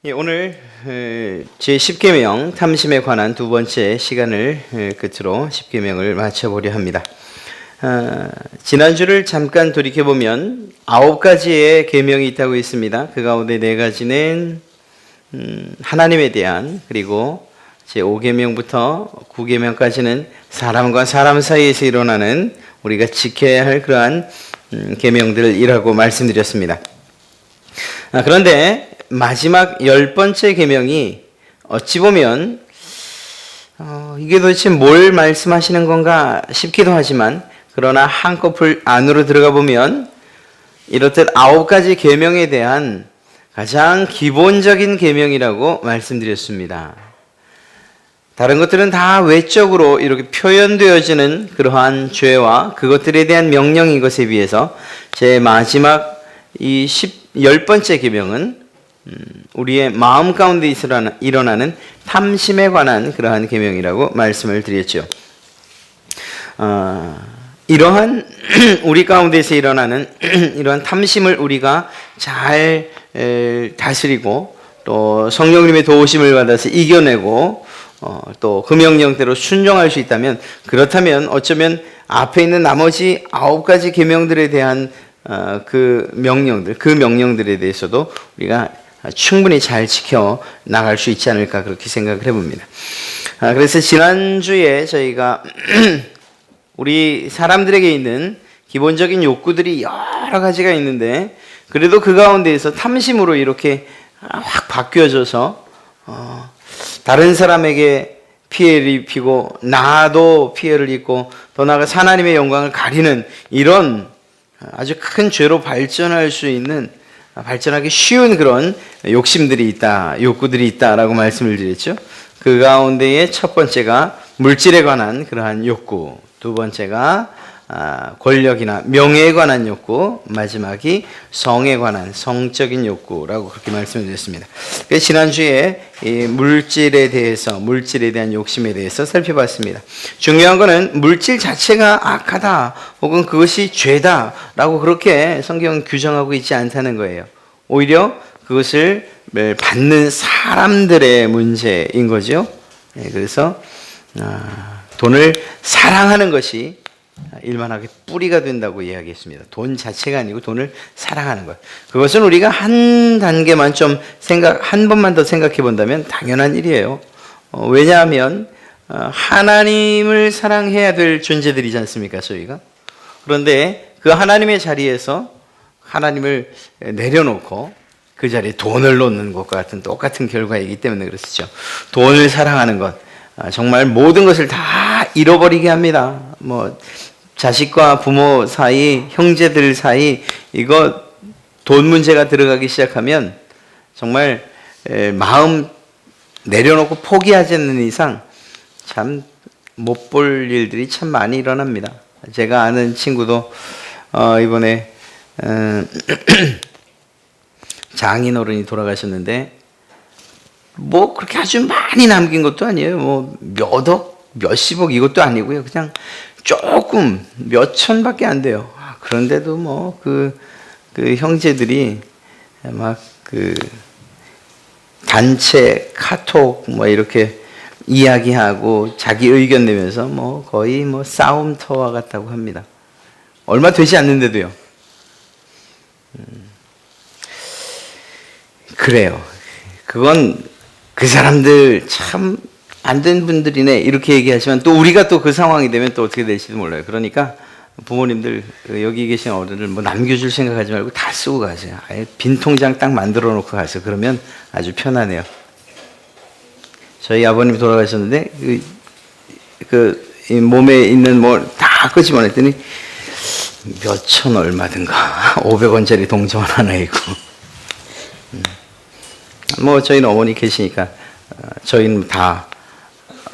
오늘 제10계명 탐심에 관한 두 번째 시간을 끝으로 10계명을 마쳐보려 합니다. 지난주를 잠깐 돌이켜보면 9가지의 계명이 있다고 했습니다. 그 가운데 4가지는 하나님에 대한, 그리고 제5계명부터 9계명까지는 사람과 사람 사이에서 일어나는 우리가 지켜야 할 그러한 계명들이라고 말씀드렸습니다. 그런데 마지막 10번째 계명이 어찌 보면 이게 도대체 뭘 말씀하시는 건가 싶기도 하지만, 그러나 한꺼풀 안으로 들어가 보면 이렇듯 9가지 계명에 대한 가장 기본적인 계명이라고 말씀드렸습니다. 다른 것들은 다 외적으로 이렇게 표현되어지는 그러한 죄와 그것들에 대한 명령인 것에 비해서 제 마지막 이 10번째 계명은 우리의 마음 가운데 일어나는 탐심에 관한 그러한 계명이라고 말씀을 드렸죠. 이러한 우리 가운데서 일어나는 이러한 탐심을 우리가 잘 다스리고 또 성령님의 도우심을 받아서 이겨내고 또 그 명령대로 순종할 수 있다면, 그렇다면 어쩌면 앞에 있는 나머지 9가지 계명들에 대한 그 명령들에 대해서도 우리가 충분히 잘 지켜 나갈 수 있지 않을까, 그렇게 생각을 해봅니다. 그래서 지난주에 저희가 우리 사람들에게 있는 기본적인 욕구들이 여러 가지가 있는데, 그래도 그 가운데에서 탐심으로 이렇게 확 바뀌어져서 다른 사람에게 피해를 입히고 나도 피해를 입고 더 나아가 하나님의 영광을 가리는 이런 아주 큰 죄로 발전하기 쉬운 그런 욕심들이 있다, 욕구들이 있다라고 말씀을 드렸죠. 그 가운데의 첫 번째가 물질에 관한 그러한 욕구, 두 번째가 권력이나 명예에 관한 욕구, 마지막이 성에 관한 성적인 욕구라고 그렇게 말씀드렸습니다. 그래서 지난주에 이 물질에 대한 욕심에 대해서 살펴봤습니다. 중요한 것은 물질 자체가 악하다 혹은 그것이 죄다라고 그렇게 성경은 규정하고 있지 않다는 거예요. 오히려 그것을 받는 사람들의 문제인 거죠. 그래서 돈을 사랑하는 것이 일만하게 뿌리가 된다고 이야기했습니다. 돈 자체가 아니고 돈을 사랑하는 것. 그것은 우리가 한 단계만 한 번만 더 생각해 본다면 당연한 일이에요. 왜냐하면 하나님을 사랑해야 될 존재들이지 않습니까, 저희가? 그런데 그 하나님의 자리에서 하나님을 내려놓고 그 자리에 돈을 놓는 것과 같은 똑같은 결과이기 때문에 그렇죠. 돈을 사랑하는 것, 정말 모든 것을 다 잃어버리게 합니다. 자식과 부모 사이, 형제들 사이, 이거 돈 문제가 들어가기 시작하면 정말 마음 내려놓고 포기하지 않는 이상 참 못 볼 일들이 참 많이 일어납니다. 제가 아는 친구도 이번에 장인어른이 돌아가셨는데 그렇게 아주 많이 남긴 것도 아니에요. 몇억, 몇십억 이것도 아니고요. 그냥 조금 몇 천밖에 안 돼요. 그런데도 그 형제들이 막 단체 카톡 이렇게 이야기하고 자기 의견 내면서 거의 싸움터와 같다고 합니다. 얼마 되지 않는데도요. 그래요. 그건 그 사람들 참 안 된 분들이네 이렇게 얘기하지만, 또 우리가 또 그 상황이 되면 또 어떻게 될지도 몰라요. 그러니까 부모님들 여기 계신 어른들 남겨줄 생각하지 말고 다 쓰고 가세요. 아예 빈 통장 딱 만들어 놓고 가세요. 그러면 아주 편하네요. 저희 아버님 돌아가셨는데 이 몸에 있는 다 끄집어냈더니 몇천 얼마든가 500원짜리 동전 하나 있고, 저희는 어머니 계시니까 저희는 다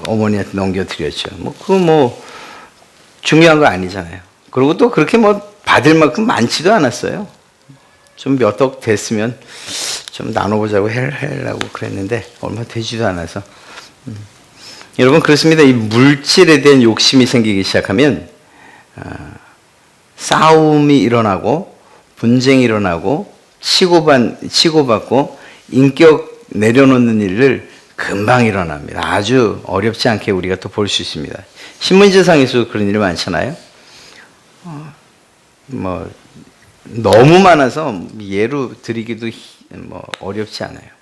어머니한테 넘겨드렸죠. 중요한 거 아니잖아요. 그리고 또 그렇게 받을 만큼 많지도 않았어요. 좀 몇 억 됐으면 좀 나눠보자고 하려고 그랬는데 얼마 되지도 않아서. 여러분, 그렇습니다. 이 물질에 대한 욕심이 생기기 시작하면 싸움이 일어나고 분쟁이 일어나고 치고받고 인격 내려놓는 일을 금방 일어납니다. 아주 어렵지 않게 우리가 또 볼 수 있습니다. 신문지상에서 그런 일이 많잖아요. 뭐 너무 많아서 예로 드리기도 어렵지 않아요.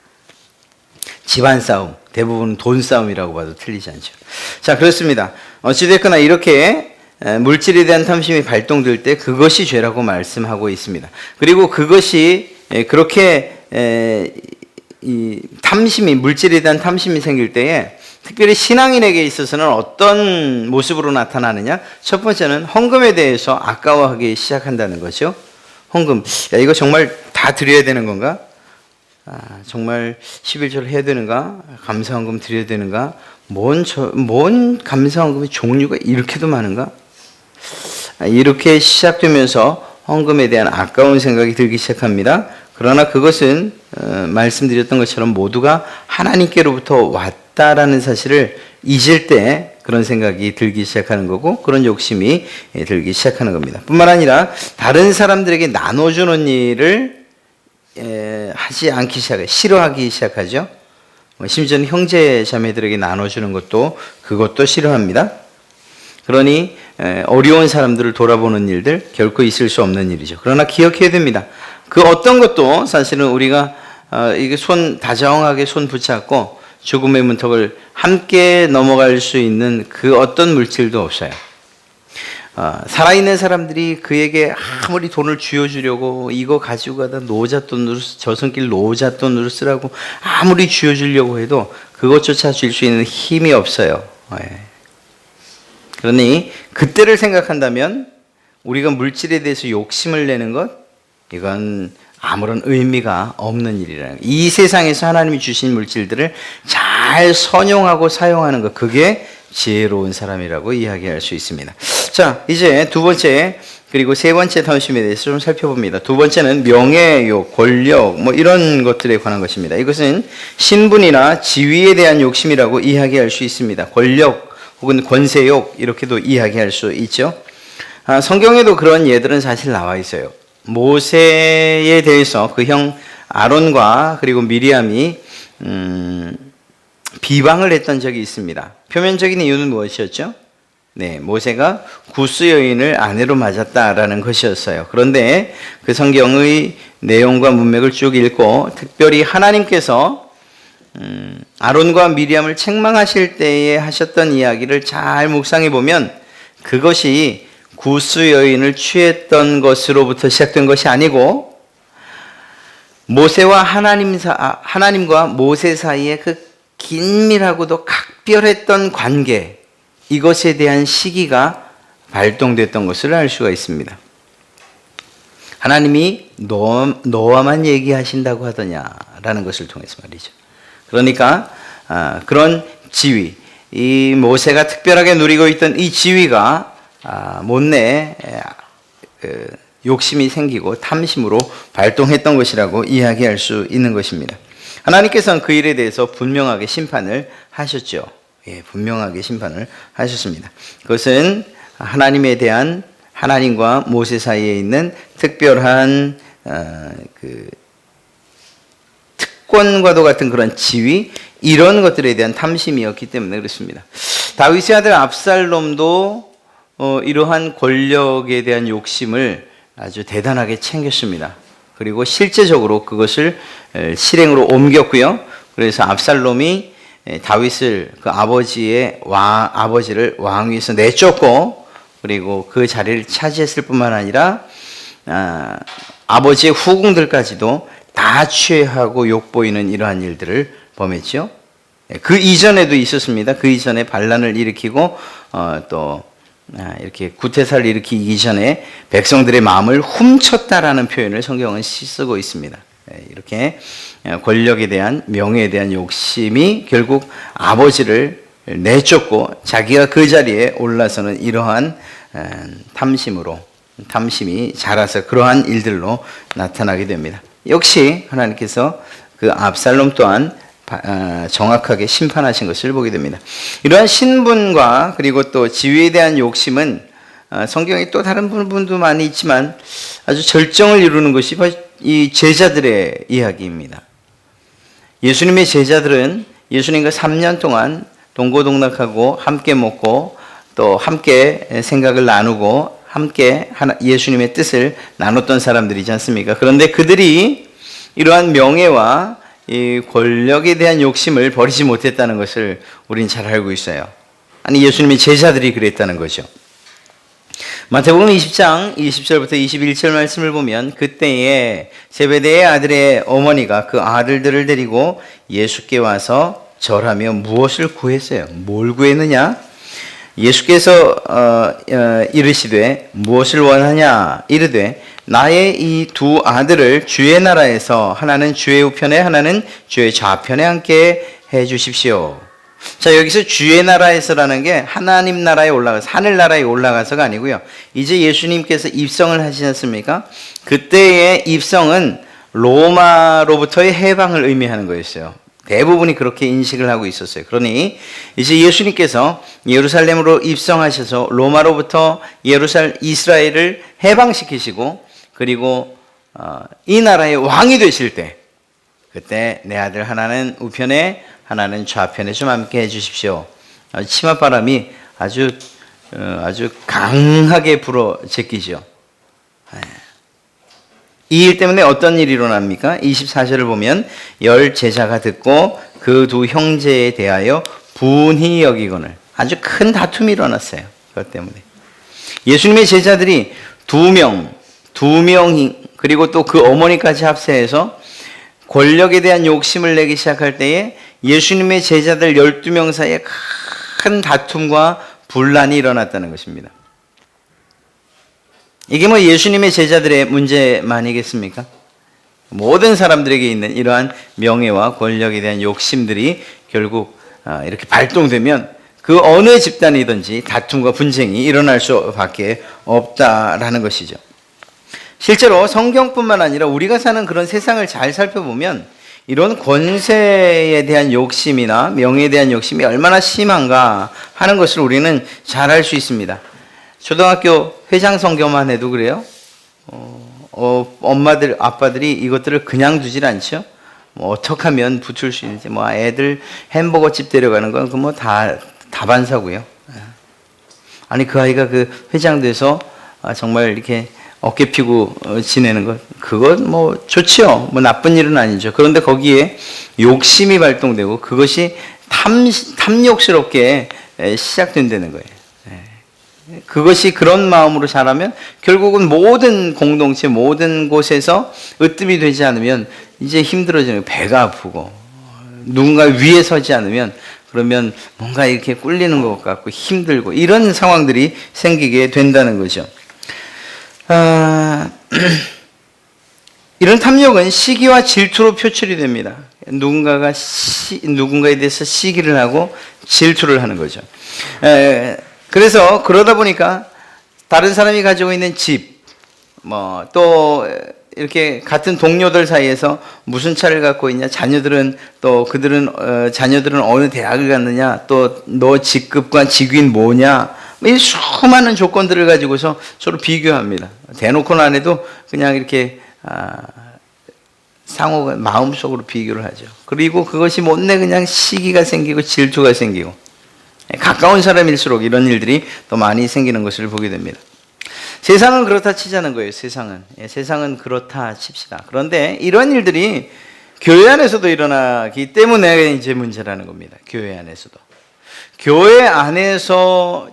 집안 싸움, 대부분 돈 싸움이라고 봐도 틀리지 않죠. 자, 그렇습니다. 어찌됐거나 이렇게 물질에 대한 탐심이 발동될 때 그것이 죄라고 말씀하고 있습니다. 그리고 그것이 그렇게 이 탐심이, 물질에 대한 탐심이 생길 때에 특별히 신앙인에게 있어서는 어떤 모습으로 나타나느냐? 첫 번째는 헌금에 대해서 아까워하기 시작한다는 거죠. 헌금, 야, 이거 정말 다 드려야 되는 건가? 정말 11절 해야 되는가? 감사헌금 드려야 되는가? 뭔 감사헌금의 종류가 이렇게도 많은가? 이렇게 시작되면서 헌금에 대한 아까운 생각이 들기 시작합니다. 그러나 그것은 말씀드렸던 것처럼 모두가 하나님께로부터 왔다라는 사실을 잊을 때 그런 생각이 들기 시작하는 거고, 그런 욕심이 들기 시작하는 겁니다. 뿐만 아니라 다른 사람들에게 나눠주는 일을 하지 않기 시작해요. 싫어하기 시작하죠. 심지어는 형제 자매들에게 나눠주는 그것도 싫어합니다. 그러니 어려운 사람들을 돌아보는 일들 결코 있을 수 없는 일이죠. 그러나 기억해야 됩니다. 그 어떤 것도 사실은 우리가 이게 다정하게 손 붙잡고 죽음의 문턱을 함께 넘어갈 수 있는 그 어떤 물질도 없어요. 살아있는 사람들이 그에게 아무리 돈을 쥐어주려고 이거 가지고 가다 노잣돈으로, 저승길 노잣돈으로 쓰라고 아무리 쥐어주려고 해도 그것조차 줄 수 있는 힘이 없어요. 그러니 그때를 생각한다면 우리가 물질에 대해서 욕심을 내는 것, 이건 아무런 의미가 없는 일이라는 거예요. 이 세상에서 하나님이 주신 물질들을 잘 선용하고 사용하는 것, 그게 지혜로운 사람이라고 이야기할 수 있습니다. 자, 이제 두 번째 그리고 세 번째 탐심에 대해서 좀 살펴봅니다. 두 번째는 명예욕, 권력 이런 것들에 관한 것입니다. 이것은 신분이나 지위에 대한 욕심이라고 이야기할 수 있습니다. 권력 혹은 권세욕 이렇게도 이야기할 수 있죠. 성경에도 그런 예들은 사실 나와 있어요. 모세에 대해서 그 형 아론과 그리고 미리암이 비방을 했던 적이 있습니다. 표면적인 이유는 무엇이었죠? 네, 모세가 구스 여인을 아내로 맞았다라는 것이었어요. 그런데 그 성경의 내용과 문맥을 쭉 읽고 특별히 하나님께서 아론과 미리암을 책망하실 때에 하셨던 이야기를 잘 묵상해 보면 그것이 구스 여인을 취했던 것으로부터 시작된 것이 아니고 모세와 하나님과 모세 사이의 그 긴밀하고도 각별했던 관계, 이것에 대한 시기가 발동됐던 것을 알 수가 있습니다. 하나님이 너와만 얘기하신다고 하더냐라는 것을 통해서 말이죠. 그러니까 그런 지위, 이 모세가 특별하게 누리고 있던 이 지위가 못내 욕심이 생기고 탐심으로 발동했던 것이라고 이야기할 수 있는 것입니다. 하나님께서는 그 일에 대해서 분명하게 심판을 하셨죠. 분명하게 심판을 하셨습니다. 그것은 하나님과 모세 사이에 있는 특별한 특권과도 같은 그런 지위, 이런 것들에 대한 탐심이었기 때문에 그렇습니다. 다윗의 아들 압살롬도 이러한 권력에 대한 욕심을 아주 대단하게 챙겼습니다. 그리고 실제적으로 그것을 실행으로 옮겼고요. 그래서 압살롬이 다윗을 그 아버지를 왕위에서 내쫓고 그리고 그 자리를 차지했을 뿐만 아니라 아버지의 후궁들까지도 다 취하고 욕보이는 이러한 일들을 범했죠. 그 이전에도 있었습니다. 그 이전에 반란을 일으키고 또 이렇게 구태사를 일으키기 이전에 백성들의 마음을 훔쳤다라는 표현을 성경은 쓰고 있습니다. 이렇게 권력에 대한, 명예에 대한 욕심이 결국 아버지를 내쫓고 자기가 그 자리에 올라서는 이러한 탐심이 자라서 그러한 일들로 나타나게 됩니다. 역시 하나님께서 그 압살롬 또한 정확하게 심판하신 것을 보게 됩니다. 이러한 신분과 그리고 또 지위에 대한 욕심은 성경에 또 다른 부분도 많이 있지만 아주 절정을 이루는 것이 이 제자들의 이야기입니다. 예수님의 제자들은 예수님과 3년 동안 동고동락하고 함께 먹고 또 함께 생각을 나누고 함께 예수님의 뜻을 나눴던 사람들이지 않습니까? 그런데 그들이 이러한 명예와 이 권력에 대한 욕심을 버리지 못했다는 것을 우리는 잘 알고 있어요. 아니, 예수님의 제자들이 그랬다는 거죠. 마태복음 20장 20절부터 21절 말씀을 보면 그때에 세베대의 아들의 어머니가 그 아들들을 데리고 예수께 와서 절하며 무엇을 구했어요? 뭘 구했느냐? 예수께서 이르시되 무엇을 원하냐? 이르되 나의 이 두 아들을 주의 나라에서 하나는 주의 우편에 하나는 주의 좌편에 앉게 해 주십시오. 자, 여기서 주의 나라에서라는 게 하나님 나라에 올라가서 하늘 나라에 올라가서가 아니고요. 이제 예수님께서 입성을 하시지 않습니까? 그때의 입성은 로마로부터의 해방을 의미하는 거였어요. 대부분이 그렇게 인식을 하고 있었어요. 그러니 이제 예수님께서 예루살렘으로 입성하셔서 로마로부터 이스라엘을 해방시키시고 그리고 이 나라의 왕이 되실 때 그때 내 아들 하나는 우편에 하나는 좌편에 좀 함께 해주십시오. 치맛바람이 아주 강하게 불어 제끼죠. 이 일 때문에 어떤 일이 일어납니까? 24절을 보면 열 제자가 듣고 그 두 형제에 대하여 분히 여기거늘 아주 큰 다툼이 일어났어요. 그것 때문에 예수님의 제자들이 두 명 그리고 또 그 어머니까지 합세해서 권력에 대한 욕심을 내기 시작할 때에 예수님의 제자들 12명 사이에 큰 다툼과 분란이 일어났다는 것입니다. 이게 뭐 예수님의 제자들의 문제만이겠습니까? 모든 사람들에게 있는 이러한 명예와 권력에 대한 욕심들이 결국 이렇게 발동되면 그 어느 집단이든지 다툼과 분쟁이 일어날 수밖에 없다라는 것이죠. 실제로 성경뿐만 아니라 우리가 사는 그런 세상을 잘 살펴보면 이런 권세에 대한 욕심이나 명예에 대한 욕심이 얼마나 심한가 하는 것을 우리는 잘 알 수 있습니다. 초등학교 회장 선거만 해도 그래요. 엄마들, 아빠들이 이것들을 그냥 두질 않죠. 뭐 어떻게 하면 붙을 수 있는지, 뭐 애들 햄버거집 데려가는 건 그 뭐 다 다반사고요. 아니 그 아이가 그 회장 돼서 정말 이렇게 어깨 피고 지내는 것, 그건 뭐 좋죠. 뭐 나쁜 일은 아니죠. 그런데 거기에 욕심이 발동되고 그것이 탐욕스럽게 시작된다는 거예요. 그것이 그런 마음으로 자라면 결국은 모든 공동체, 모든 곳에서 으뜸이 되지 않으면 이제 힘들어지는 거예요. 배가 아프고 누군가 위에 서지 않으면 그러면 뭔가 이렇게 꿀리는 것 같고 힘들고 이런 상황들이 생기게 된다는 거죠. 이런 탐욕은 시기와 질투로 표출이 됩니다. 누군가에 대해서 시기를 하고 질투를 하는 거죠. 그래서 그러다 보니까 다른 사람이 가지고 있는 집, 뭐 또 이렇게 같은 동료들 사이에서 무슨 차를 갖고 있냐, 자녀들은 어느 대학을 갔느냐, 또 너 직급과 직위는 뭐냐, 이 수많은 조건들을 가지고서 서로 비교합니다. 대놓고는 안 해도 그냥 이렇게 상호가 마음속으로 비교를 하죠. 그리고 그것이 못내 그냥 시기가 생기고 질투가 생기고 가까운 사람일수록 이런 일들이 더 많이 생기는 것을 보게 됩니다. 세상은 그렇다 치자는 거예요. 세상은 그렇다 칩시다. 그런데 이런 일들이 교회 안에서도 일어나기 때문에 이제 문제라는 겁니다. 교회 안에서도. 교회 안에서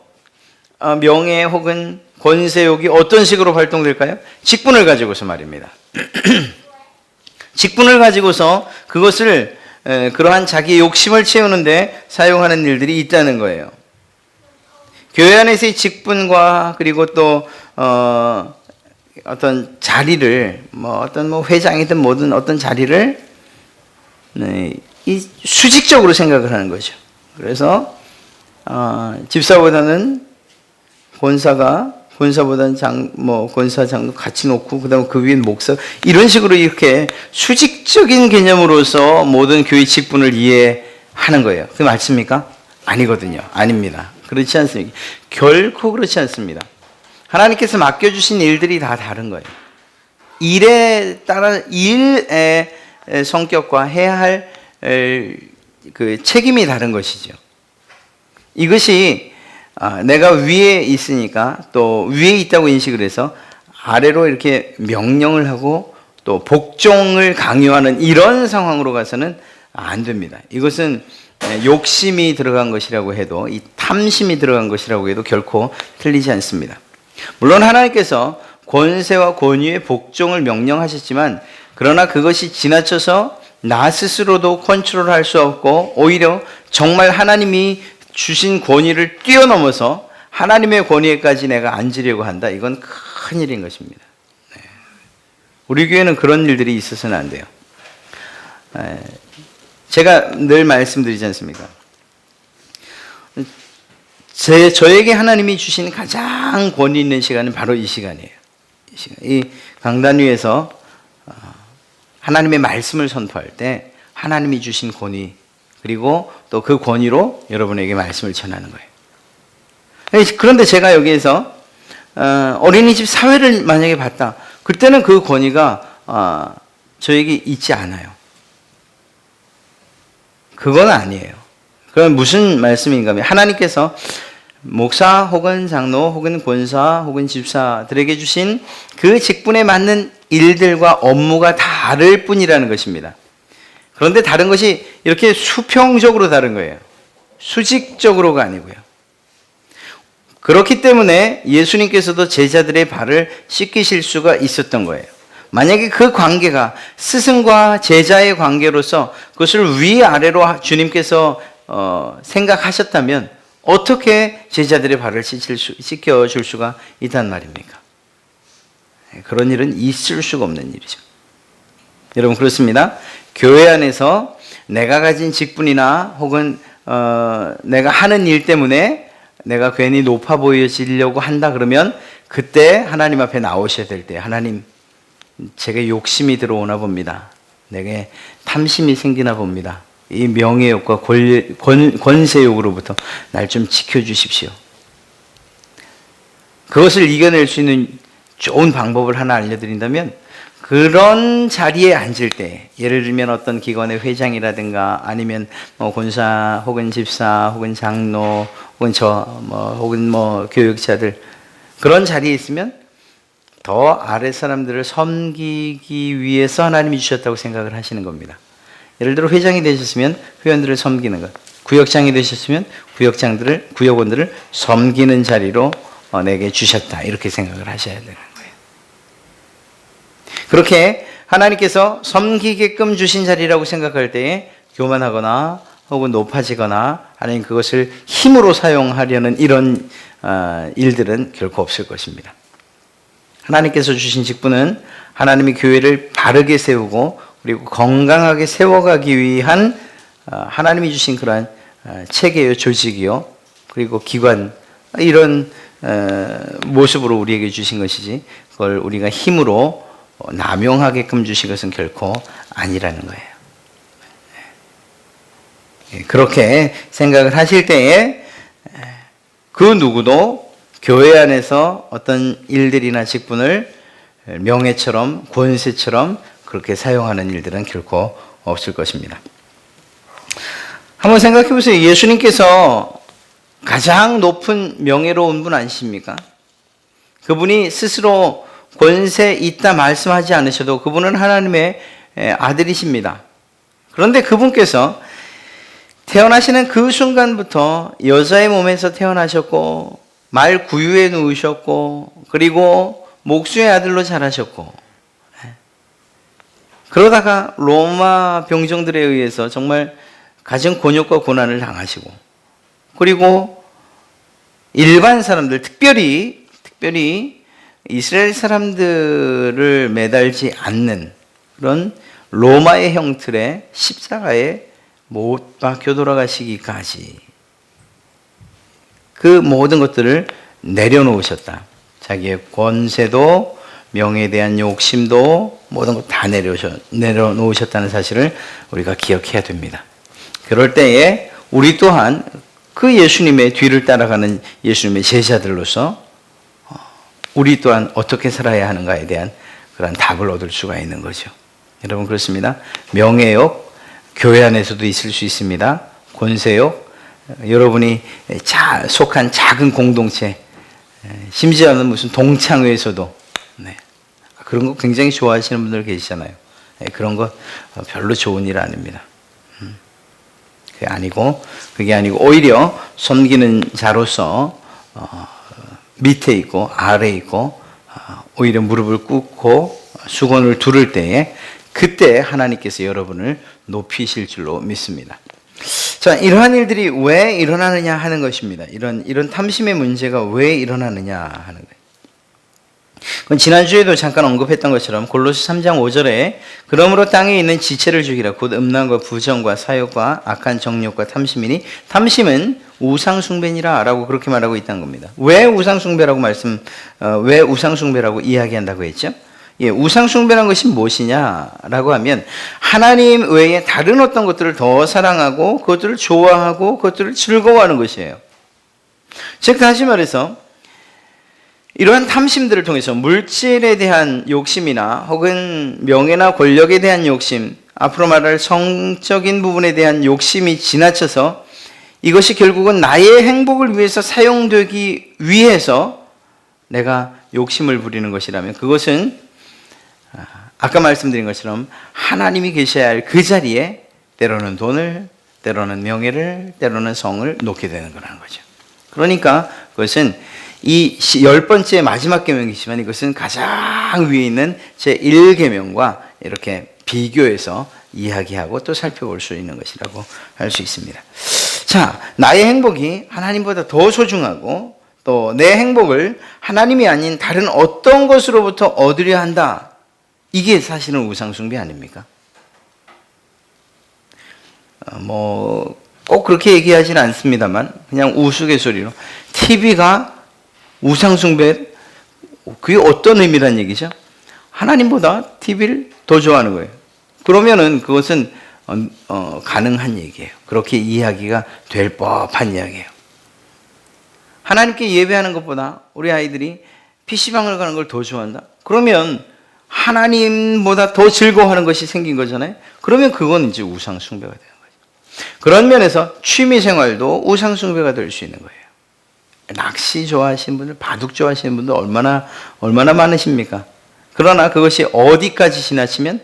명예 혹은 권세욕이 어떤 식으로 발동될까요? 직분을 가지고서 말입니다. 직분을 가지고서 그것을 그러한 자기의 욕심을 채우는데 사용하는 일들이 있다는 거예요. 교회 안에서의 직분과 그리고 또 어떤 자리를 어떤 회장이든 뭐든 어떤 자리를 이 수직적으로 생각을 하는 거죠. 그래서 집사보다는 권사보다는 권사장도 같이 놓고 그다음 그 위에 목사 이런 식으로 이렇게 수직적인 개념으로서 모든 교회 직분을 이해하는 거예요. 그게 맞습니까? 아니거든요. 아닙니다. 그렇지 않습니까? 결코 그렇지 않습니다. 하나님께서 맡겨주신 일들이 다 다른 거예요. 일에 따라 일의 성격과 해야 할 그 책임이 다른 것이죠. 이것이 내가 위에 있으니까 또 위에 있다고 인식을 해서 아래로 이렇게 명령을 하고 또 복종을 강요하는 이런 상황으로 가서는 안 됩니다. 이것은 욕심이 들어간 것이라고 해도, 이 탐심이 들어간 것이라고 해도 결코 틀리지 않습니다. 물론 하나님께서 권세와 권위의 복종을 명령하셨지만, 그러나 그것이 지나쳐서 나 스스로도 컨트롤할 수 없고 오히려 정말 하나님이 주신 권위를 뛰어넘어서 하나님의 권위에까지 내가 앉으려고 한다. 이건 큰일인 것입니다. 우리 교회는 그런 일들이 있어서는 안 돼요. 제가 늘 말씀드리지 않습니까? 저에게 하나님이 주신 가장 권위 있는 시간은 바로 이 시간이에요. 이 강단 위에서 하나님의 말씀을 선포할 때 하나님이 주신 권위, 그리고 또 그 권위로 여러분에게 말씀을 전하는 거예요. 그런데 제가 여기에서 어린이집 사회를 만약에 봤다. 그때는 그 권위가 저에게 있지 않아요. 그건 아니에요. 그럼 무슨 말씀인가 하면, 하나님께서 목사 혹은 장로 혹은 권사 혹은 집사들에게 주신 그 직분에 맞는 일들과 업무가 다를 뿐이라는 것입니다. 그런데 다른 것이 이렇게 수평적으로 다른 거예요. 수직적으로가 아니고요. 그렇기 때문에 예수님께서도 제자들의 발을 씻기실 수가 있었던 거예요. 만약에 그 관계가 스승과 제자의 관계로서 그것을 위아래로 주님께서 생각하셨다면 어떻게 제자들의 발을 씻겨줄 수가 있단 말입니까? 그런 일은 있을 수가 없는 일이죠. 여러분, 그렇습니다. 교회 안에서 내가 가진 직분이나 혹은 내가 하는 일 때문에 내가 괜히 높아 보여지려고 한다 그러면, 그때 하나님 앞에 나오셔야 될 때, 하나님, 제게 욕심이 들어오나 봅니다. 내게 탐심이 생기나 봅니다. 이 명예욕과 권세욕으로부터 날 좀 지켜주십시오. 그것을 이겨낼 수 있는 좋은 방법을 하나 알려드린다면, 그런 자리에 앉을 때, 예를 들면 어떤 기관의 회장이라든가 아니면 권사 혹은 집사 혹은 장로 혹은 혹은 교육자들, 그런 자리에 있으면 더 아래 사람들을 섬기기 위해서 하나님이 주셨다고 생각을 하시는 겁니다. 예를 들어 회장이 되셨으면 회원들을 섬기는 것, 구역장이 되셨으면 구역원들을 섬기는 자리로 내게 주셨다, 이렇게 생각을 하셔야 되는 거예요. 그렇게 하나님께서 섬기게끔 주신 자리라고 생각할 때에 교만하거나 혹은 높아지거나 아니면 그것을 힘으로 사용하려는 이런 일들은 결코 없을 것입니다. 하나님께서 주신 직분은 하나님이 교회를 바르게 세우고 그리고 건강하게 세워가기 위한 하나님이 주신 그러한 체계요, 조직이요, 그리고 기관, 이런 모습으로 우리에게 주신 것이지, 그걸 우리가 힘으로 남용하게끔 주신 것은 결코 아니라는 거예요. 그렇게 생각을 하실 때에 그 누구도 교회 안에서 어떤 일들이나 직분을 명예처럼 권세처럼 그렇게 사용하는 일들은 결코 없을 것입니다. 한번 생각해 보세요. 예수님께서 가장 높은 명예로운 분 아니십니까? 그분이 스스로 권세 있다 말씀하지 않으셔도 그분은 하나님의 아들이십니다. 그런데 그분께서 태어나시는 그 순간부터 여자의 몸에서 태어나셨고 말 구유에 누우셨고 그리고 목수의 아들로 자라셨고, 그러다가 로마 병정들에 의해서 정말 가진 곤욕과 고난을 당하시고, 그리고 일반 사람들, 특별히 이스라엘 사람들을 매달지 않는 그런 로마의 형틀에 십자가에 못 박혀 돌아가시기까지 그 모든 것들을 내려놓으셨다. 자기의 권세도 명예에 대한 욕심도 모든 것 다 내려놓으셨다는 사실을 우리가 기억해야 됩니다. 그럴 때에 우리 또한 그 예수님의 뒤를 따라가는 예수님의 제자들로서 우리 또한 어떻게 살아야 하는가에 대한 그런 답을 얻을 수가 있는 거죠. 여러분, 그렇습니다. 명예욕, 교회 안에서도 있을 수 있습니다. 권세욕, 여러분이 속한 작은 공동체, 심지어는 무슨 동창회에서도 그런 거 굉장히 좋아하시는 분들 계시잖아요. 그런 거 별로 좋은 일 아닙니다. 그게 아니고 오히려 섬기는 자로서 밑에 있고 아래에 있고 오히려 무릎을 꿇고 수건을 두를 때에 그때 하나님께서 여러분을 높이실 줄로 믿습니다. 자, 이러한 일들이 왜 일어나느냐 하는 것입니다. 이런 탐심의 문제가 왜 일어나느냐 하는 거예요. 그건 지난주에도 잠깐 언급했던 것처럼 골로새 3장 5절에 그러므로 땅에 있는 지체를 죽이라 곧 음란과 부정과 사욕과 악한 정욕과 탐심이니 탐심은 우상숭배니라 라고 그렇게 말하고 있다는 겁니다. 왜 우상숭배라고 왜 우상숭배라고 이야기한다고 했죠? 우상숭배란 것이 무엇이냐라고 하면 하나님 외에 다른 어떤 것들을 더 사랑하고 그것들을 좋아하고 그것들을 즐거워하는 것이에요. 즉 다시 말해서 이러한 탐심들을 통해서 물질에 대한 욕심이나 혹은 명예나 권력에 대한 욕심, 앞으로 말할 성적인 부분에 대한 욕심이 지나쳐서 이것이 결국은 나의 행복을 위해서 사용되기 위해서 내가 욕심을 부리는 것이라면 그것은 아까 말씀드린 것처럼 하나님이 계셔야 할 그 자리에 때로는 돈을, 때로는 명예를, 때로는 성을 놓게 되는 거라는 거죠. 그러니까 그것은 이 10번째 마지막 계명이지만 이것은 가장 위에 있는 제1계명과 이렇게 비교해서 이야기하고 또 살펴볼 수 있는 것이라고 할 수 있습니다. 자, 나의 행복이 하나님보다 더 소중하고 또 내 행복을 하나님이 아닌 다른 어떤 것으로부터 얻으려 한다. 이게 사실은 우상숭배 아닙니까? 꼭 그렇게 얘기하지는 않습니다만 그냥 우스갯소리로 TV가 우상숭배, 그게 어떤 의미란 얘기죠? 하나님보다 TV를 더 좋아하는 거예요. 그러면은 그것은 가능한 얘기예요. 그렇게 이야기가 될 법한 이야기예요. 하나님께 예배하는 것보다 우리 아이들이 PC방을 가는 걸 더 좋아한다? 그러면 하나님보다 더 즐거워하는 것이 생긴 거잖아요. 그러면 그건 이제 우상숭배가 되는 거죠. 그런 면에서 취미생활도 우상숭배가 될 수 있는 거예요. 낚시 좋아하시는 분들, 바둑 좋아하시는 분들 얼마나 많으십니까? 그러나 그것이 어디까지 지나치면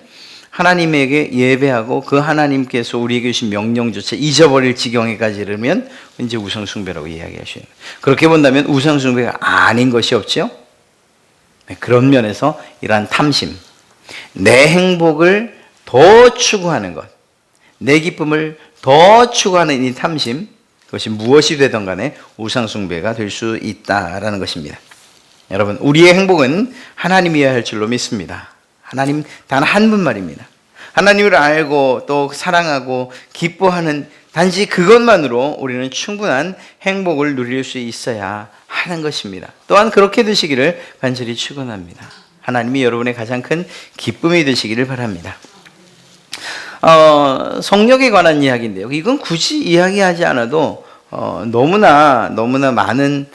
하나님에게 예배하고 그 하나님께서 우리에게 주신 명령조차 잊어버릴 지경에까지 이르면 이제 우상숭배라고 이야기하시는 거예요. 그렇게 본다면 우상숭배가 아닌 것이 없죠? 그런 면에서 이러한 탐심, 내 행복을 더 추구하는 것, 내 기쁨을 더 추구하는 이 탐심, 그것이 무엇이 되든 간에 우상숭배가 될 수 있다라는 것입니다. 여러분, 우리의 행복은 하나님이어야 할 줄로 믿습니다. 하나님 단 한 분만입니다. 하나님을 알고 또 사랑하고 기뻐하는 단지 그것만으로 우리는 충분한 행복을 누릴 수 있어야 하는 것입니다. 또한 그렇게 되시기를 간절히 축원합니다. 하나님이 여러분의 가장 큰 기쁨이 되시기를 바랍니다. 성령에 관한 이야기인데요. 이건 굳이 이야기하지 않아도 너무나 많은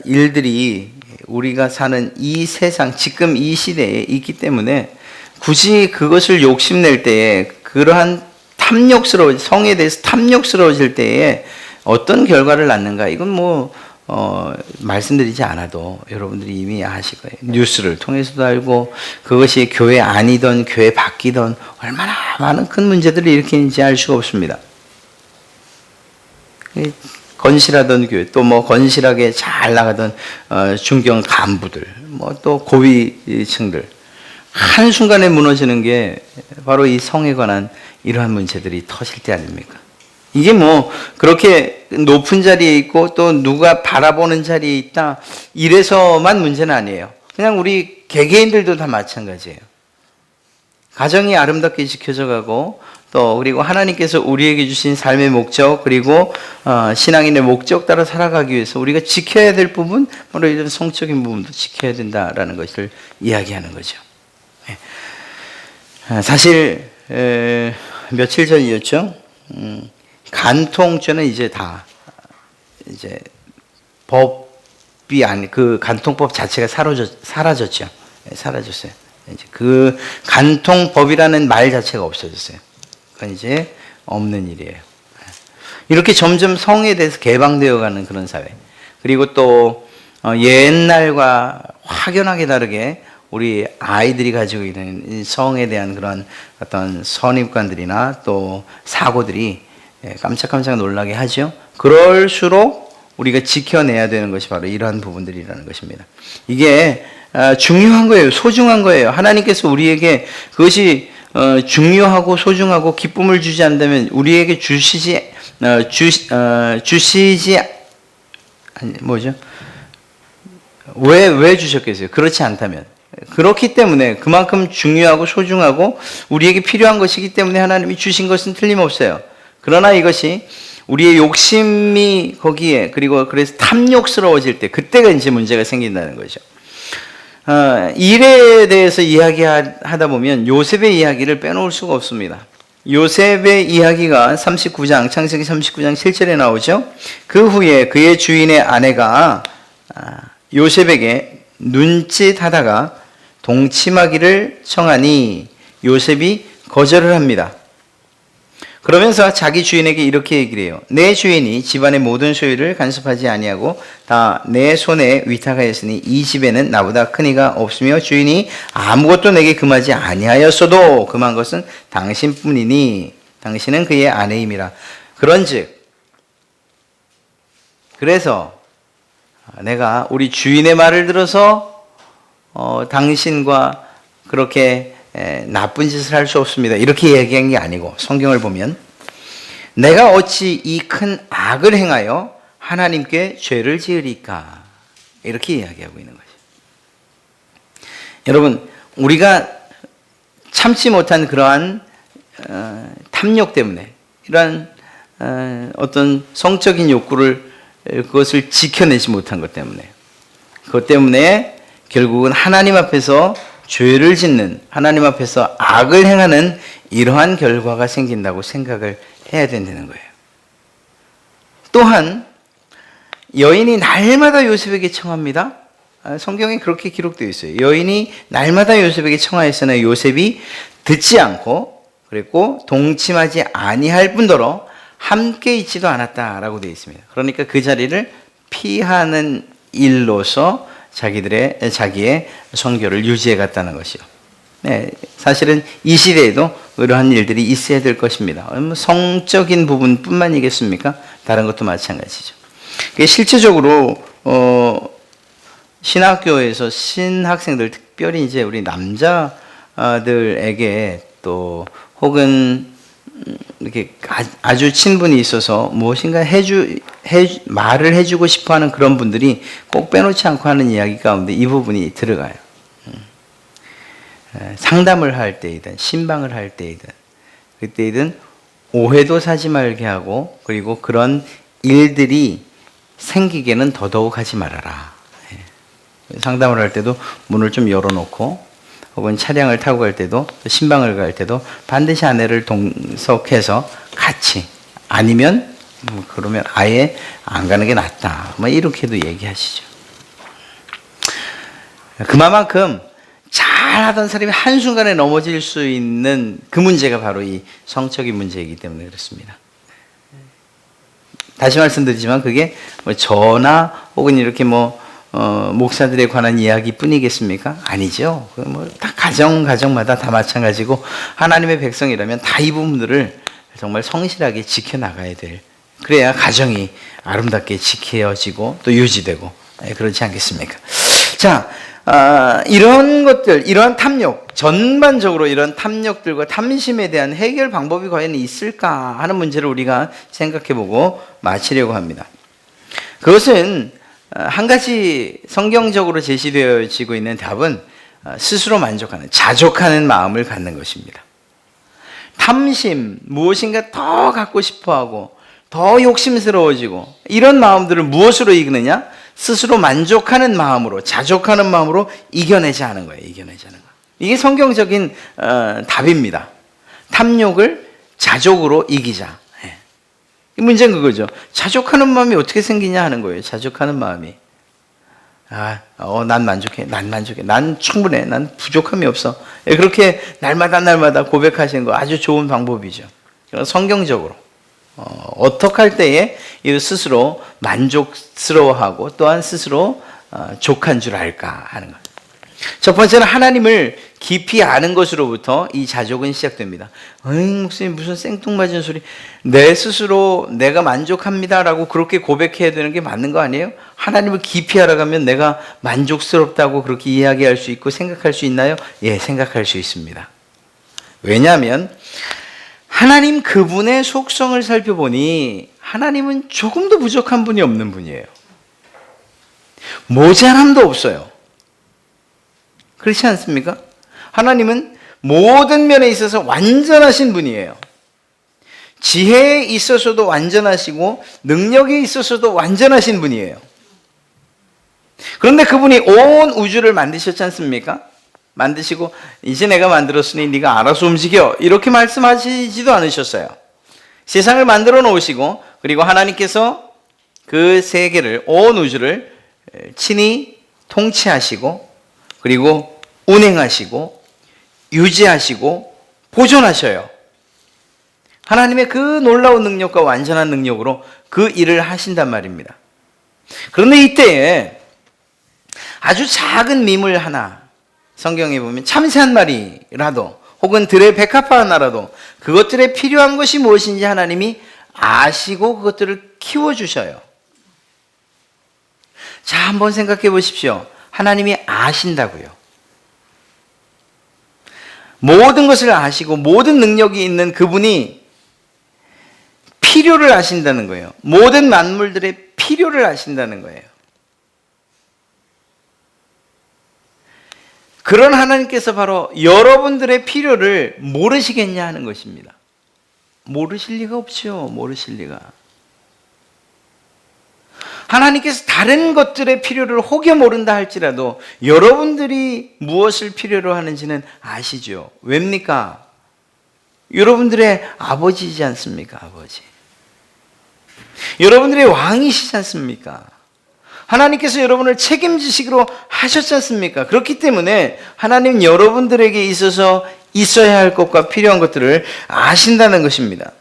일들이 우리가 사는 이 세상, 지금 이 시대에 있기 때문에 굳이 그것을 욕심낼 때에 그러한 성에 대해서 탐욕스러워질 때에 어떤 결과를 낳는가, 이건 말씀드리지 않아도 여러분들이 이미 아실 거예요. 뉴스를 통해서도 알고 그것이 교회 안이든 교회 밖이든 얼마나 많은 큰 문제들을 일으키는지 알 수가 없습니다. 건실하던 교회, 또 건실하게 잘 나가던 중견 간부들, 또 고위층들, 한순간에 무너지는 게 바로 이 성에 관한 이러한 문제들이 터질 때 아닙니까? 이게 그렇게 높은 자리에 있고 또 누가 바라보는 자리에 있다, 이래서만 문제는 아니에요. 그냥 우리 개개인들도 다 마찬가지예요. 가정이 아름답게 지켜져 가고 또 그리고 하나님께서 우리에게 주신 삶의 목적, 그리고 신앙인의 목적 따라 살아가기 위해서 우리가 지켜야 될 부분, 바로 이런 성적인 부분도 지켜야 된다라는 것을 이야기하는 거죠. 사실 며칠 전이었죠. 간통죄는 이제 법이 그 간통법 자체가 사라졌죠. 사라졌어요. 이제 그 간통법이라는 말 자체가 없어졌어요. 그건 이제 없는 일이에요. 이렇게 점점 성에 대해서 개방되어 가는 그런 사회. 그리고 또 옛날과 확연하게 다르게 우리 아이들이 가지고 있는 이 성에 대한 그런 어떤 선입관들이나 또 사고들이 깜짝깜짝 놀라게 하죠. 그럴수록 우리가 지켜내야 되는 것이 바로 이러한 부분들이라는 것입니다. 이게 중요한 거예요. 소중한 거예요. 하나님께서 우리에게 그것이 중요하고 소중하고 기쁨을 주지 않는다면 우리에게 주시지 뭐죠? 왜 주셨겠어요? 그렇지 않다면. 그렇기 때문에 그만큼 중요하고 소중하고 우리에게 필요한 것이기 때문에 하나님이 주신 것은 틀림없어요. 그러나 이것이 우리의 욕심이 거기에 그리고 그래서 탐욕스러워질 때 그때가 이제 문제가 생긴다는 거죠. 일에 대해서 이야기하다 보면 요셉의 이야기를 빼놓을 수가 없습니다. 요셉의 이야기가 39장 창세기 39장 7절에 나오죠. 그 후에 그의 주인의 아내가 요셉에게 눈짓하다가 동침하기를 청하니 요셉이 거절을 합니다. 그러면서 자기 주인에게 이렇게 얘기를 해요. 내 주인이 집안의 모든 소유를 간섭하지 아니하고 다 내 손에 위탁하였으니 이 집에는 나보다 큰 이가 없으며 주인이 아무것도 내게 금하지 아니하였어도 금한 것은 당신뿐이니 당신은 그의 아내임이라. 그런즉 그래서 내가 우리 주인의 말을 들어서 당신과 그렇게 나쁜 짓을 할 수 없습니다. 이렇게 얘기한 게 아니고 성경을 보면 내가 어찌 이 큰 악을 행하여 하나님께 죄를 지으리까 이렇게 이야기하고 있는 거죠. 여러분 우리가 참지 못한 그러한 탐욕 때문에 이러한 어떤 성적인 욕구를 그것을 지켜내지 못한 것 때문에 그것 때문에 결국은 하나님 앞에서 죄를 짓는 하나님 앞에서 악을 행하는 이러한 결과가 생긴다고 생각을 해야 된다는 거예요. 또한 여인이 날마다 요셉에게 청합니다. 성경에 그렇게 기록되어 있어요. 여인이 날마다 요셉에게 청하였으나 요셉이 듣지 않고 그랬고 동침하지 아니할 뿐더러 함께 있지도 않았다라고 되어 있습니다. 그러니까 그 자리를 피하는 일로서 자기의 선교를 유지해 갔다는 것이요. 네, 사실은 이 시대에도 이러한 일들이 있어야 될 것입니다. 성적인 부분뿐만이겠습니까? 다른 것도 마찬가지죠. 실제적으로 신학교에서 신학생들 특별히 이제 우리 남자들에게 또 혹은 이렇게 아주 친분이 있어서 무엇인가 말을 해주고 싶어 하는 그런 분들이 꼭 빼놓지 않고 하는 이야기 가운데 이 부분이 들어가요. 상담을 할 때이든, 신방을 할 때이든, 그때이든 오해도 사지 말게 하고, 그리고 그런 일들이 생기게는 더더욱 하지 말아라. 상담을 할 때도 문을 좀 열어놓고, 혹은 차량을 타고 갈 때도 신방을 갈 때도 반드시 아내를 동석해서 같이 아니면 그러면 아예 안 가는 게 낫다. 뭐 이렇게도 얘기하시죠. 그만큼 잘하던 사람이 한순간에 넘어질 수 있는 그 문제가 바로 이 성적인 문제이기 때문에 그렇습니다. 다시 말씀드리지만 그게 뭐 저나 혹은 이렇게 목사들에 관한 이야기뿐이겠습니까? 아니죠. 다 가정마다 다 마찬가지고 하나님의 백성이라면 다 이 부분들을 정말 성실하게 지켜나가야 될. 그래야 가정이 아름답게 지켜지고 또 유지되고 그렇지 않겠습니까? 자, 이런 것들, 이러한 탐욕, 전반적으로 이런 탐욕들과 탐심에 대한 해결 방법이 과연 있을까 하는 문제를 우리가 생각해보고 마치려고 합니다. 그것은 한 가지 성경적으로 제시되어지고 있는 답은 스스로 만족하는, 자족하는 마음을 갖는 것입니다. 탐심, 무엇인가 더 갖고 싶어하고 더 욕심스러워지고 이런 마음들을 무엇으로 이기느냐? 스스로 만족하는 마음으로, 자족하는 마음으로 이겨내지 않은 거예요. 이겨내지 않은 거. 이게 성경적인 답입니다. 탐욕을 자족으로 이기자. 문제는 그거죠. 자족하는 마음이 어떻게 생기냐 하는 거예요. 자족하는 마음이. 난 만족해. 난 충분해. 난 부족함이 없어. 그렇게 날마다 고백하시는 거 아주 좋은 방법이죠. 성경적으로 어떻게 할 때에 이 스스로 만족스러워하고 또한 스스로 족한 줄 알까 하는 것. 첫 번째는 하나님을 깊이 아는 것으로부터 이 자족은 시작됩니다. 목사님 무슨 생뚱맞은 소리. 내 스스로 내가 만족합니다라고 그렇게 고백해야 되는 게 맞는 거 아니에요? 하나님을 깊이 알아가면 내가 만족스럽다고 그렇게 이야기할 수 있고 생각할 수 있나요? 예, 생각할 수 있습니다. 왜냐하면 하나님 그분의 속성을 살펴보니 하나님은 조금도 부족한 분이 없는 분이에요. 모자람도 없어요. 그렇지 않습니까? 하나님은 모든 면에 있어서 완전하신 분이에요. 지혜에 있어서도 완전하시고 능력에 있어서도 완전하신 분이에요. 그런데 그분이 온 우주를 만드셨지 않습니까? 만드시고 이제 내가 만들었으니 네가 알아서 움직여 이렇게 말씀하시지도 않으셨어요. 세상을 만들어 놓으시고 그리고 하나님께서 그 세계를 온 우주를 친히 통치하시고 그리고 운행하시고 유지하시고 보존하셔요. 하나님의 그 놀라운 능력과 완전한 능력으로 그 일을 하신단 말입니다. 그런데 이때에 아주 작은 미물 하나, 성경에 보면 참새 한 마리라도 혹은 들의 백합화 하나라도 그것들에 필요한 것이 무엇인지 하나님이 아시고 그것들을 키워주셔요. 자, 한번 생각해 보십시오. 하나님이 아신다고요. 모든 것을 아시고 모든 능력이 있는 그분이 필요를 아신다는 거예요. 모든 만물들의 필요를 아신다는 거예요. 그런 하나님께서 바로 여러분들의 필요를 모르시겠냐 하는 것입니다. 모르실 리가 없죠. 모르실 리가. 하나님께서 다른 것들의 필요를 혹여 모른다 할지라도 여러분들이 무엇을 필요로 하는지는 아시죠. 왜입니까? 여러분들의 아버지이지 않습니까? 아버지. 여러분들의 왕이시지 않습니까? 하나님께서 여러분을 책임지시기로 하셨지 않습니까? 그렇기 때문에 하나님 여러분들에게 있어서 있어야 할 것과 필요한 것들을 아신다는 것입니다.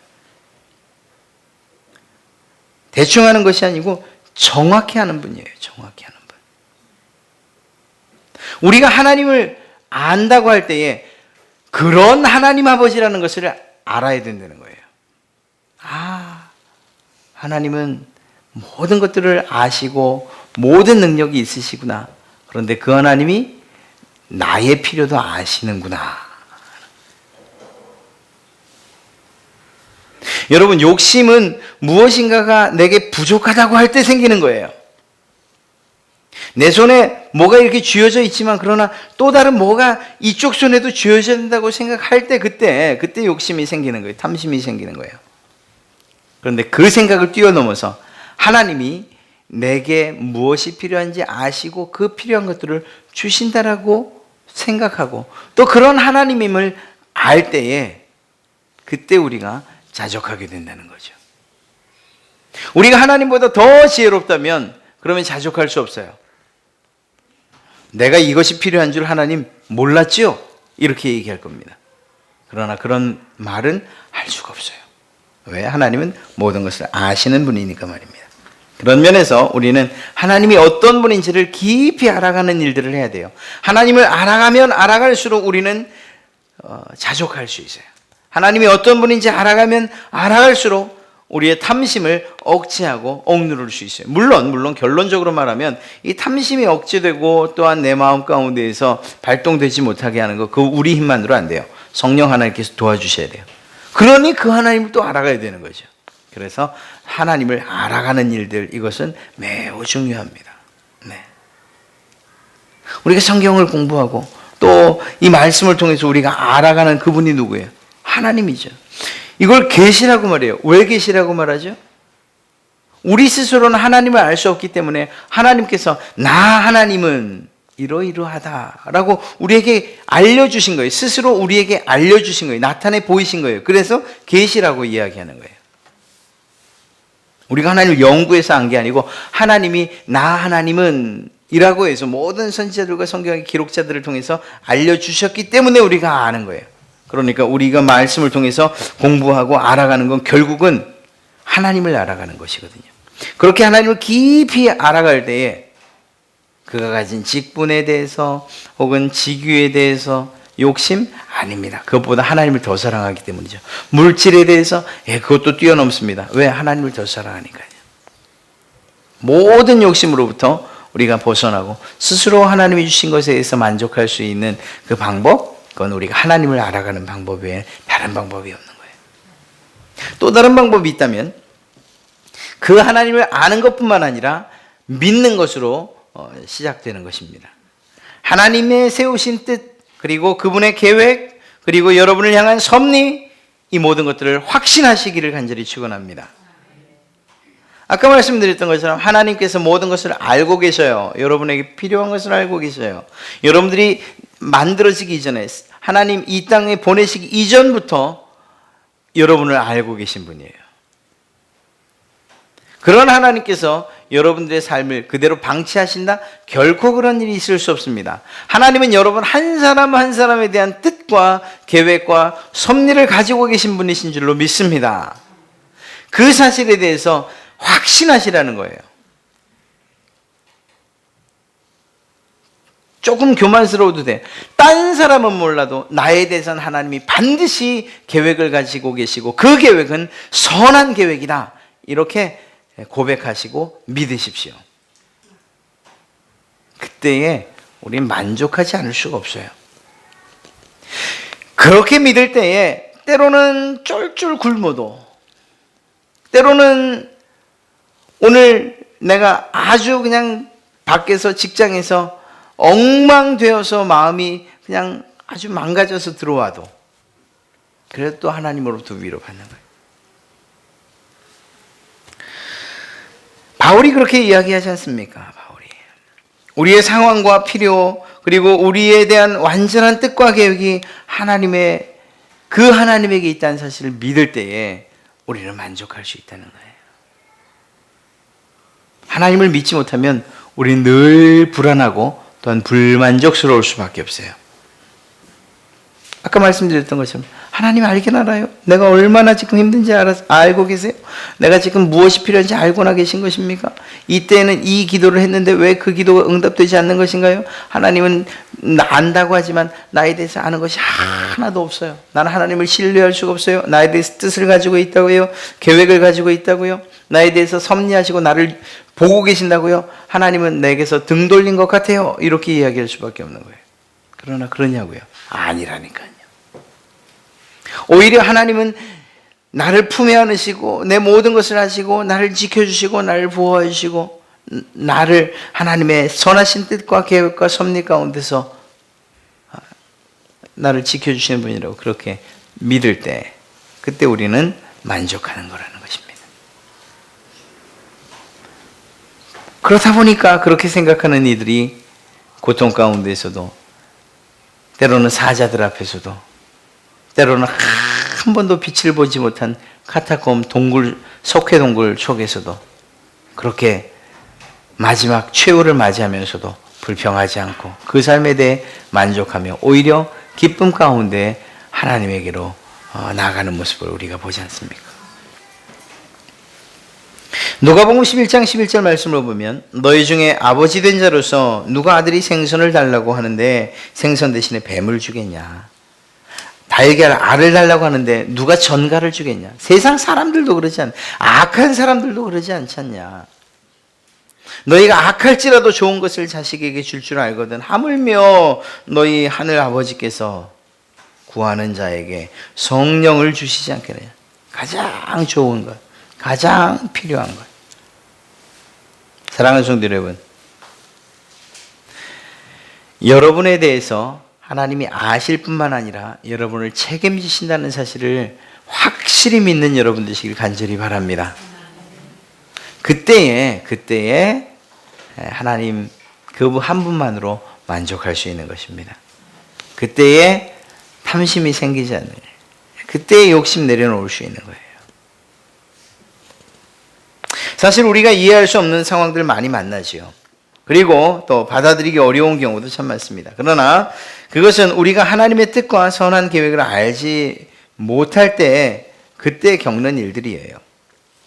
대충 하는 것이 아니고 정확히 하는 분이에요. 정확히 하는 분. 우리가 하나님을 안다고 할 때에 그런 하나님 아버지라는 것을 알아야 된다는 거예요. 하나님은 모든 것들을 아시고 모든 능력이 있으시구나. 그런데 그 하나님이 나의 필요도 아시는구나. 여러분, 욕심은 무엇인가가 내게 부족하다고 할 때 생기는 거예요. 내 손에 뭐가 이렇게 쥐어져 있지만 그러나 또 다른 뭐가 이쪽 손에도 쥐어져야 된다고 생각할 때 그때 욕심이 생기는 거예요. 탐심이 생기는 거예요. 그런데 그 생각을 뛰어넘어서 하나님이 내게 무엇이 필요한지 아시고 그 필요한 것들을 주신다라고 생각하고 또 그런 하나님임을 알 때에 그때 우리가 자족하게 된다는 거죠. 우리가 하나님보다 더 지혜롭다면 그러면 자족할 수 없어요. 내가 이것이 필요한 줄 하나님 몰랐죠? 이렇게 얘기할 겁니다. 그러나 그런 말은 할 수가 없어요. 왜? 하나님은 모든 것을 아시는 분이니까 말입니다. 그런 면에서 우리는 하나님이 어떤 분인지를 깊이 알아가는 일들을 해야 돼요. 하나님을 알아가면 알아갈수록 우리는 자족할 수 있어요. 하나님이 어떤 분인지 알아가면 알아갈수록 우리의 탐심을 억제하고 억누를 수 있어요. 물론 결론적으로 말하면 이 탐심이 억제되고 또한 내 마음 가운데에서 발동되지 못하게 하는 거 그거 우리 힘만으로 안 돼요. 성령 하나님께서 도와주셔야 돼요. 그러니 그 하나님을 또 알아가야 되는 거죠. 그래서 하나님을 알아가는 일들 이것은 매우 중요합니다. 네. 우리가 성경을 공부하고 또 이 말씀을 통해서 우리가 알아가는 그분이 누구예요? 하나님이죠. 이걸 계시라고 말해요. 왜 계시라고 말하죠? 우리 스스로는 하나님을 알 수 없기 때문에 하나님께서 나 하나님은 이러이러하다라고 우리에게 알려주신 거예요. 스스로 우리에게 알려주신 거예요. 나타내 보이신 거예요. 그래서 계시라고 이야기하는 거예요. 우리가 하나님을 연구해서 안 게 아니고 하나님이 나 하나님은 이라고 해서 모든 선지자들과 성경의 기록자들을 통해서 알려주셨기 때문에 우리가 아는 거예요. 그러니까 우리가 말씀을 통해서 공부하고 알아가는 건 결국은 하나님을 알아가는 것이거든요. 그렇게 하나님을 깊이 알아갈 때에 그가 가진 직분에 대해서 혹은 직위에 대해서 욕심? 아닙니다. 그것보다 하나님을 더 사랑하기 때문이죠. 물질에 대해서 그것도 뛰어넘습니다. 왜? 하나님을 더 사랑하니까요. 모든 욕심으로부터 우리가 벗어나고 스스로 하나님이 주신 것에 대해서 만족할 수 있는 그 방법, 그건 우리가 하나님을 알아가는 방법 외에 다른 방법이 없는 거예요. 또 다른 방법이 있다면 그 하나님을 아는 것뿐만 아니라 믿는 것으로 시작되는 것입니다. 하나님의 세우신 뜻, 그리고 그분의 계획, 그리고 여러분을 향한 섭리, 이 모든 것들을 확신하시기를 간절히 축원합니다. 아까 말씀드렸던 것처럼 하나님께서 모든 것을 알고 계셔요. 여러분에게 필요한 것을 알고 계셔요. 여러분들이 만들어지기 이전에, 하나님 이 땅에 보내시기 이전부터 여러분을 알고 계신 분이에요. 그런 하나님께서 여러분들의 삶을 그대로 방치하신다? 결코 그런 일이 있을 수 없습니다. 하나님은 여러분 한 사람 한 사람에 대한 뜻과 계획과 섭리를 가지고 계신 분이신 줄로 믿습니다. 그 사실에 대해서 확신하시라는 거예요. 조금 교만스러워도 돼. 딴 사람은 몰라도 나에 대해서는 하나님이 반드시 계획을 가지고 계시고 그 계획은 선한 계획이다. 이렇게 고백하시고 믿으십시오. 그때에 우리는 만족하지 않을 수가 없어요. 그렇게 믿을 때에 때로는 쫄쫄 굶어도, 때로는 오늘 내가 아주 그냥 밖에서 직장에서 엉망되어서 마음이 그냥 아주 망가져서 들어와도 그래도 또 하나님으로부터 위로받는 거예요. 바울이 그렇게 이야기하지 않습니까? 바울이 우리의 상황과 필요, 그리고 우리에 대한 완전한 뜻과 계획이 그 하나님에게 있다는 사실을 믿을 때에 우리는 만족할 수 있다는 거예요. 하나님을 믿지 못하면 우리는 늘 불안하고 또한 불만족스러울 수밖에 없어요. 아까 말씀드렸던 것처럼 하나님 알긴 알아요. 내가 얼마나 지금 힘든지 알고 계세요? 내가 지금 무엇이 필요한지 알고나 계신 것입니까? 이때는 이 기도를 했는데 왜 그 기도가 응답되지 않는 것인가요? 하나님은 안다고 하지만 나에 대해서 아는 것이 하나도 없어요. 나는 하나님을 신뢰할 수가 없어요. 나에 대해서 뜻을 가지고 있다고요? 계획을 가지고 있다고요? 나에 대해서 섭리하시고 나를 보고 계신다고요? 하나님은 내게서 등 돌린 것 같아요. 이렇게 이야기할 수밖에 없는 거예요. 그러나 그러냐고요? 아니라니까요. 오히려 하나님은 나를 품에 안으시고 내 모든 것을 하시고 나를 지켜주시고 나를 보호해 주시고 나를 하나님의 선하신 뜻과 계획과 섭리 가운데서 나를 지켜주시는 분이라고 그렇게 믿을 때 그때 우리는 만족하는 거라는 것입니다. 그렇다 보니까 그렇게 생각하는 이들이 고통 가운데서도 때로는 사자들 앞에서도 때로는 한 번도 빛을 보지 못한 카타콤 석회 동굴 속에서도 그렇게 마지막 최후를 맞이하면서도 불평하지 않고 그 삶에 대해 만족하며 오히려 기쁨 가운데 하나님에게로 나아가는 모습을 우리가 보지 않습니까? 누가복음 11장 11절 말씀을 보면 너희 중에 아버지 된 자로서 누가 아들이 생선을 달라고 하는데 생선 대신에 뱀을 주겠냐? 달걀, 알을 달라고 하는데 누가 전갈을 주겠냐? 세상 사람들도 그러지 않냐? 악한 사람들도 그러지 않잖냐? 너희가 악할지라도 좋은 것을 자식에게 줄 줄 알거든 하물며 너희 하늘 아버지께서 구하는 자에게 성령을 주시지 않겠느냐? 가장 좋은 것, 가장 필요한 것. 사랑하는 성도 여러분, 여러분에 대해서 하나님이 아실 뿐만 아니라 여러분을 책임지신다는 사실을 확실히 믿는 여러분 되시길 간절히 바랍니다. 그때에 하나님 그 한 분만으로 만족할 수 있는 것입니다. 그때에 탐심이 생기지 않는, 그때에 욕심 내려놓을 수 있는 거예요. 사실 우리가 이해할 수 없는 상황들 많이 만나지요. 그리고 또 받아들이기 어려운 경우도 참 많습니다. 그러나 그것은 우리가 하나님의 뜻과 선한 계획을 알지 못할 때 그때 겪는 일들이에요.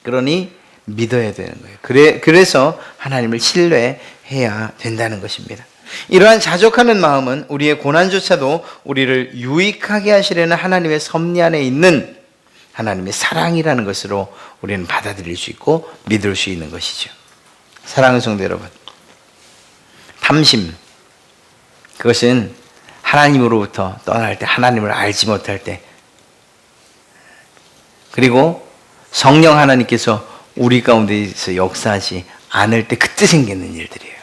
그러니 믿어야 되는 거예요. 그래서 하나님을 신뢰해야 된다는 것입니다. 이러한 자족하는 마음은 우리의 고난조차도 우리를 유익하게 하시려는 하나님의 섭리 안에 있는 하나님의 사랑이라는 것으로 우리는 받아들일 수 있고 믿을 수 있는 것이죠. 사랑하는 성도 여러분, 탐심, 그것은 하나님으로부터 떠날 때, 하나님을 알지 못할 때, 그리고 성령 하나님께서 우리 가운데서 역사하지 않을 때 그때 생기는 일들이에요.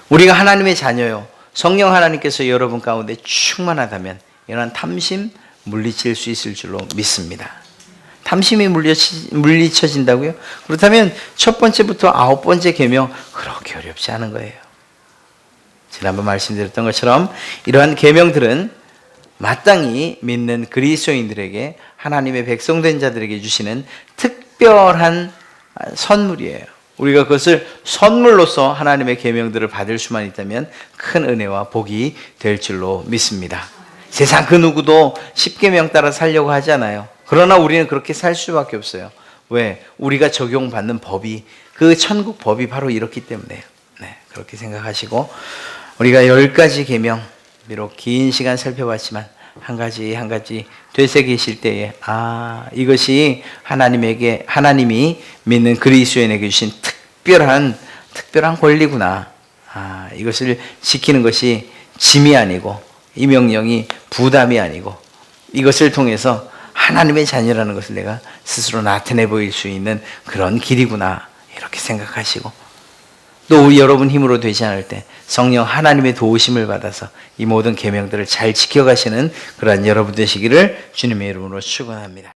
우리가 하나님의 자녀요, 성령 하나님께서 여러분 가운데 충만하다면 이런 탐심 물리칠 수 있을 줄로 믿습니다. 탐심이 물리쳐진다고요? 그렇다면 첫 번째부터 9번째 계명 그렇게 어렵지 않은 거예요. 지난번 말씀드렸던 것처럼 이러한 계명들은 마땅히 믿는 그리스도인들에게, 하나님의 백성된 자들에게 주시는 특별한 선물이에요. 우리가 그것을 선물로서 하나님의 계명들을 받을 수만 있다면 큰 은혜와 복이 될 줄로 믿습니다. 세상 그 누구도 10계명 따라 살려고 하잖아요. 그러나 우리는 그렇게 살 수밖에 없어요. 왜? 우리가 적용받는 법이, 그 천국 법이 바로 이렇기 때문에요. 네, 그렇게 생각하시고 우리가 10가지 계명, 비록 긴 시간 살펴봤지만 한 가지 한 가지 되새기실 때에 이것이 하나님이 믿는 그리스도인에게 주신 특별한 권리구나. 이것을 지키는 것이 짐이 아니고 이 명령이 부담이 아니고 이것을 통해서 하나님의 자녀라는 것을 내가 스스로 나타내 보일 수 있는 그런 길이구나, 이렇게 생각하시고, 또 우리 여러분 힘으로 되지 않을 때 성령 하나님의 도우심을 받아서 이 모든 계명들을 잘 지켜가시는 그러한 여러분 되시기를 주님의 이름으로 축원합니다.